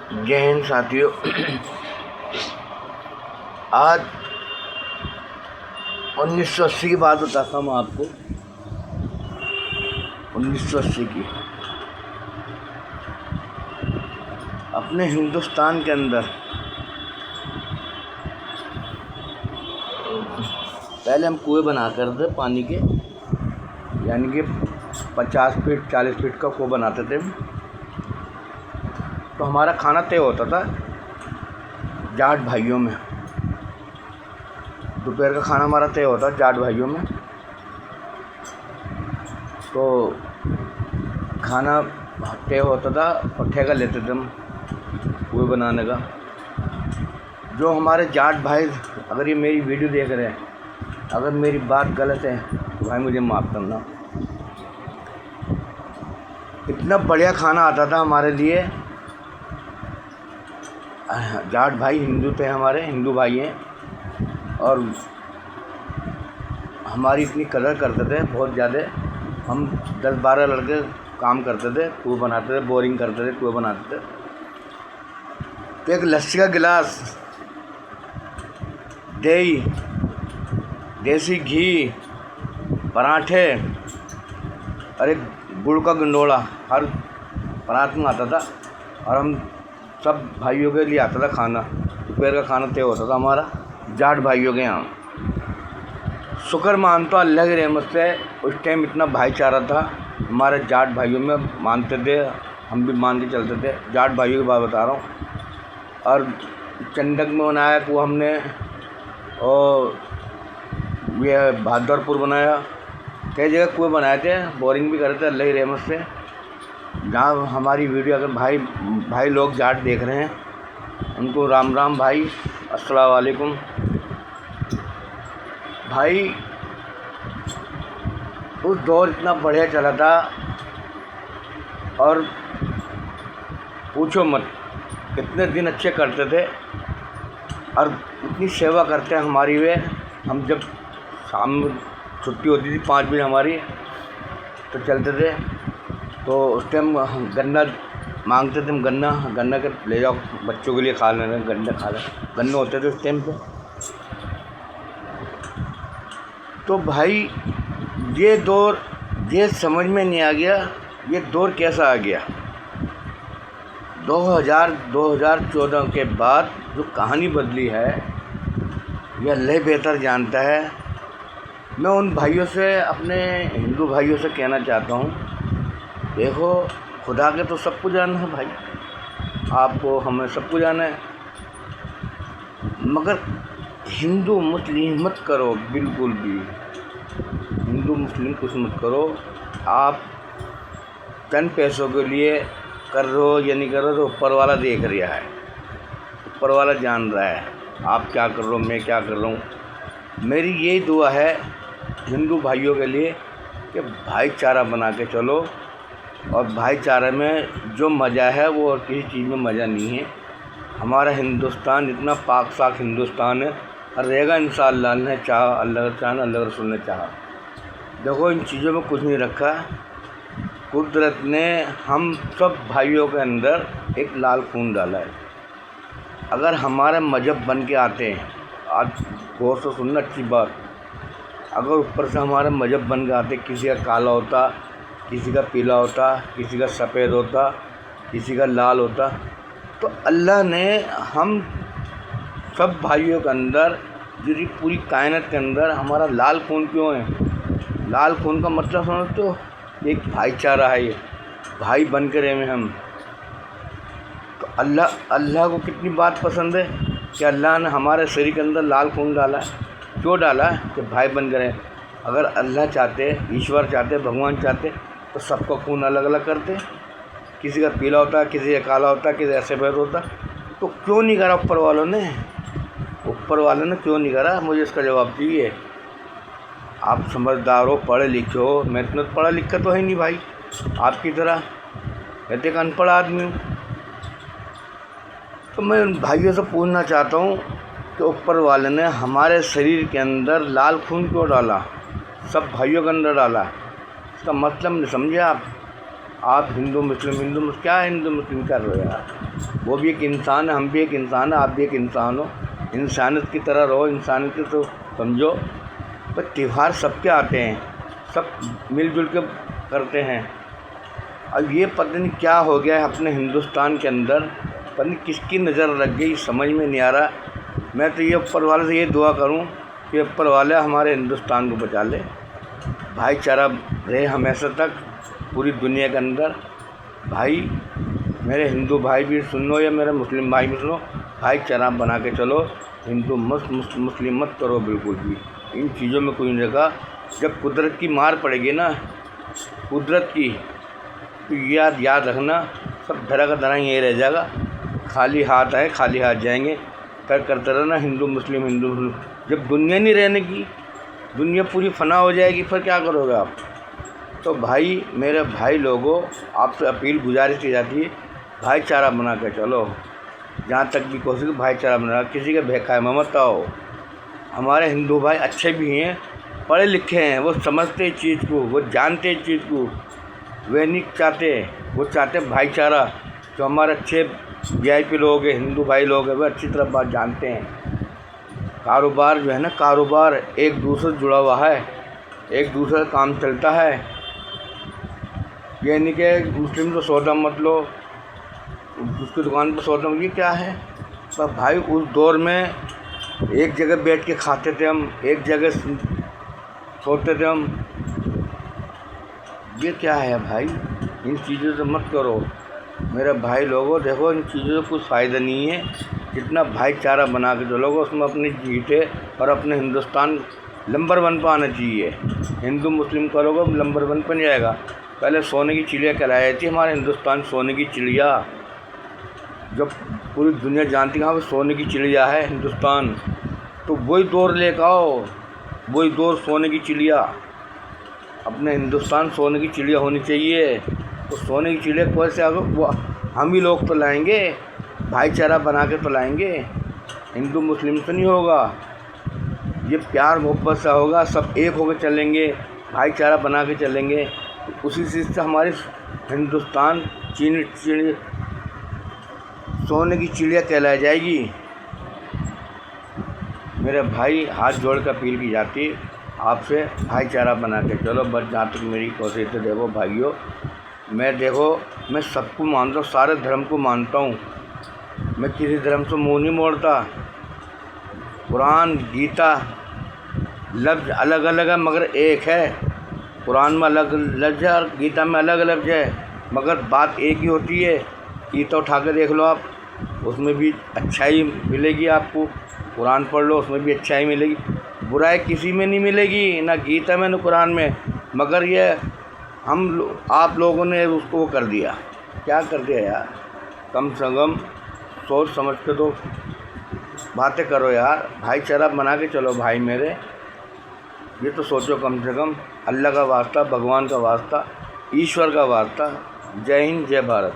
जय हिंद साथियों। आज 1980 की बात बताता हूँ आपको। 1980 की अपने हिंदुस्तान के अंदर पहले हम कुएं बना करते पानी के, यानी कि 50 फीट 40 फीट का कुआं बनाते थे। तो हमारा खाना तय होता था जाट भाइयों में। दोपहर का खाना हमारा तय होता जाट भाइयों में। तो खाना तय होता था और ठेका लेते थे हम कुएं बनाने का। जो हमारे जाट भाई, अगर ये मेरी वीडियो देख रहे हैं, अगर मेरी बात गलत है तो भाई मुझे माफ़ करना। इतना बढ़िया खाना आता था हमारे लिए। जाट भाई हिंदू थे, हमारे हिंदू भाई हैं, और हमारी इतनी कदर करते थे बहुत ज़्यादा। हम 10-12 लड़के काम करते थे, कुएं बनाते थे, बोरिंग करते थे, कुएं बनाते थे। तो एक लस्सी का गिलास, दही, देसी घी, पराठे और एक गुड़ का गंडोला हर परात में आता था। और हम सब भाइयों के लिए आता था खाना। दोपहर का खाना तय होता था हमारा जाट भाइयों के यहाँ। शुक्र मानता अल्लाह की रहमत से उस टाइम इतना भाईचारा था हमारे जाट भाइयों में, मानते थे, हम भी मान के चलते थे। जाट भाइयों की बात बता रहा हूँ। और चंडक में बनाया कुआं हमने, और ये बहादुरपुर बनाया, कई जगह कुएं बनाए थे, बोरिंग भी करे थे अल्लाह की रहमत से। जहाँ हमारी वीडियो अगर भाई लोग जाट देख रहे हैं उनको राम राम भाई, अस्सलाम वालेकुम भाई। उस दौर इतना बढ़िया चला था और पूछो मत, इतने दिन अच्छे करते थे और इतनी सेवा करते हैं हमारी वे। हम जब शाम में छुट्टी होती थी 5 बजे हमारी, तो चलते थे। तो उस टाइम गन्ना मांगते थे, हम गन्ना के ले जाओ बच्चों के लिए खा लेना, गन्ने होते थे उस टाइम पे। तो भाई ये दौर, ये समझ में नहीं आ गया ये दौर कैसा आ गया। 2014 के बाद जो कहानी बदली है ये अल्लाह बेहतर जानता है। मैं उन भाइयों से, अपने हिंदू भाइयों से कहना चाहता हूँ, देखो खुदा के तो सबको जाना है भाई, आपको हमें सबको जाना है, मगर हिंदू मुस्लिम मत करो, बिल्कुल भी हिंदू मुस्लिम कुछ मत करो। आप चंद पैसों के लिए कर रहे हो या नहीं कर रहे हो, तो ऊपर वाला देख रहा है, ऊपर वाला जान रहा है आप क्या कर रहे हो, मैं क्या कर रहा हूँ। मेरी यही दुआ है हिंदू भाइयों के लिए कि भाईचारा बना के चलो। और भाईचारे में जो मज़ा है वो और किसी चीज़ में मज़ा नहीं है। हमारा हिंदुस्तान इतना पाक साफ हिंदुस्तान है, और रहेगा इंशाअल्लाह, अल्लाह ने चाहा, अल्लाह का चाहा, अल्लाह के रसूल ने चाहा। देखो इन चीज़ों में कुछ नहीं रखा, कुदरत ने हम सब भाइयों के अंदर एक लाल खून डाला है। अगर हमारे मजहब बन के आते हैं, आज गौर से सुनना अच्छी बात, अगर ऊपर से हमारे मजहब बन के आते, किसी का काला होता, किसी का पीला होता, किसी का सफ़ेद होता, किसी का लाल होता, तो अल्लाह ने हम सब भाइयों के अंदर, जो पूरी कायनात के अंदर हमारा लाल खून क्यों है। लाल खून का मतलब समझते हो, एक भाईचारा है, ये भाई बन के रहे हम। तो अल्लाह को कितनी बात पसंद है कि अल्लाह ने हमारे शरीर के अंदर लाल खून डाला है। क्यों डाला है? कि भाई बन के रहे। अगर अल्लाह चाहते, ईश्वर चाहते, भगवान चाहते तो सबका खून अलग अलग करते, किसी का पीला होता, किसी का काला होता, किसी का सफ़ेद होता। तो क्यों नहीं करा ऊपर वालों ने? ऊपर वालों ने क्यों नहीं करा? मुझे इसका जवाब चाहिए। आप समझदार हो, पढ़े लिखे हो, मैं इतना पढ़ा लिखा तो है नहीं भाई आपकी तरह, मैं तो एक अनपढ़ आदमी हूँ। तो मैं उन भाइयों से पूछना चाहता हूँ कि ऊपर वाले ने हमारे शरीर के अंदर लाल खून क्यों डाला, सब भाइयों के अंदर डाला। इसका मतलब नहीं समझे आप? آپ ہندو مسلم کیا ہندو مسلم کر رہے ہو یار؟ وہ بھی ایک انسان ہے، ہم بھی ایک انسان ہے، آپ بھی ایک انسان ہو، انسانیت کی طرح رہو، انسانیت کی تو سمجھو۔ پر تہوار سب کے آتے ہیں، سب مل جل کے کرتے ہیں۔ اب یہ پتہ نہیں کیا ہو گیا ہے اپنے ہندوستان کے اندر، پتہ نہیں کس کی نظر لگ گئی، سمجھ میں نہیں آ رہا۔ میں تو یہ اوپر والے سے یہ دعا کروں کہ اوپر والے ہمارے ہندوستان کو بچا لے، بھائی چارہ رہے ہمیشہ تک پوری دنیا کے اندر۔ بھائی میرے ہندو بھائی بھی سنو یا میرے مسلم بھائی بھی سنو، بھائی چارہ بنا کے چلو، ہندو مسلم مت کرو بالکل بھی۔ ان چیزوں میں کوئی نہیں رکھا۔ جب قدرت کی مار پڑے گی نا، قدرت کی، تو یاد رکھنا سب دھرا کا دھرا یہیں رہ جائے گا، خالی ہاتھ آئے خالی ہاتھ جائیں گے، کرتے رہنا ہندو مسلم۔ جب دنیا نہیں رہنے کی، دنیا پوری فنا ہو جائے گی، پھر کیا کرو گے آپ؟ تو بھائی میرے بھائی لوگوں، آپ سے اپیل گزارش کی جاتی ہے، بھائی چارہ بنا کے چلو، جہاں تک بھی کوشش بھائی چارہ بنا، کسی کے بھیکھائے مت آؤ۔ ہمارے ہندو بھائی اچھے بھی ہیں، پڑھے لکھے ہیں، وہ سمجھتے اس چیز کو، وہ جانتے اس چیز کو، وہ نہیں چاہتے، وہ چاہتے بھائی چارہ۔ جو ہمارے اچھے وی آئی پی لوگ ہیں، ہندو بھائی لوگ ہیں، وہ اچھی طرح بات جانتے ہیں۔ کاروبار جو ہے نا، کاروبار ایک دوسرے سے جڑا ہوا ہے، ایک دوسرے کا کام چلتا ہے۔ یہ نہیں کہ مسلم تو سودا مت لو، اس کی دکان پہ سودا، یہ کیا ہے؟ پر بھائی اس دور میں ایک جگہ بیٹھ کے کھاتے تھے ہم، ایک جگہ سوتے تھے ہم، یہ کیا ہے بھائی؟ ان چیزوں سے مت کرو میرے بھائی لوگوں۔ دیکھو ان چیزوں سے کچھ فائدہ نہیں ہے، جتنا بھائی چارہ بنا کے چلو گے اس میں اپنی جیتے، اور اپنے ہندوستان نمبر 1 پہ آنا چاہیے۔ ہندو مسلم کرو گے نمبر 1 پہ نہیں آئے گا۔ پہلے سونے کی چڑیا کہلائی جاتی ہے ہمارے ہندوستان، سونے کی چڑیا، جب پوری دنیا جانتی ہے ہاں سونے کی چڑیا ہے ہندوستان، تو وہی دور لے کے آؤ، وہی دور سونے کی چڑیا، اپنے ہندوستان سونے کی چڑیا ہونی چاہیے۔ تو سونے کی چڑیا کیسے آگے؟ وہ ہم ہی لوگ تو لائیں گے، بھائی چارہ بنا کے تو لائیں گے، ہندو مسلم سے نہیں ہوگا، یہ پیار محبت سے ہوگا، سب ایک ہو کے چلیں گے، بھائی چارہ بنا کے چلیں گے، اسی چیز سے ہماری ہندوستان سونے کی چڑیا کہلائی جائے گی۔ میرے بھائی ہاتھ جوڑ کر اپیل کی جاتی ہے آپ سے، بھائی چارہ بنا کے چلو بس۔ جہاں تک میری کوشش ہے، دیکھو بھائیوں، میں سب کو مانتا ہوں، سارے دھرم کو مانتا ہوں، میں کسی دھرم سے منہ نہیں موڑتا۔ قرآن گیتا لفظ الگ الگ ہے مگر ایک ہے، قرآن میں الگ لفظ ہے اور گیتا میں الگ لفظ ہے، مگر بات ایک ہی ہوتی ہے۔ گیتا اٹھا کے دیکھ لو آپ، اس میں بھی اچھائی ملے گی آپ کو، قرآن پڑھ لو اس میں بھی اچھائی ملے گی، برائی کسی میں نہیں ملے گی، نہ گیتا میں نہ قرآن میں۔ مگر یہ آپ لوگوں نے اس کو کر دیا، کیا کر دیا یار؟ کم سے کم سوچ سمجھ کے تو باتیں کرو یار، بھائی چارہ بنا کے چلو بھائی میرے، یہ تو سوچو کم سے کم۔ اللہ کا واسطہ، بھگوان کا واسطہ، ایشور کا واسطہ۔ جے ہند، جے بھارت۔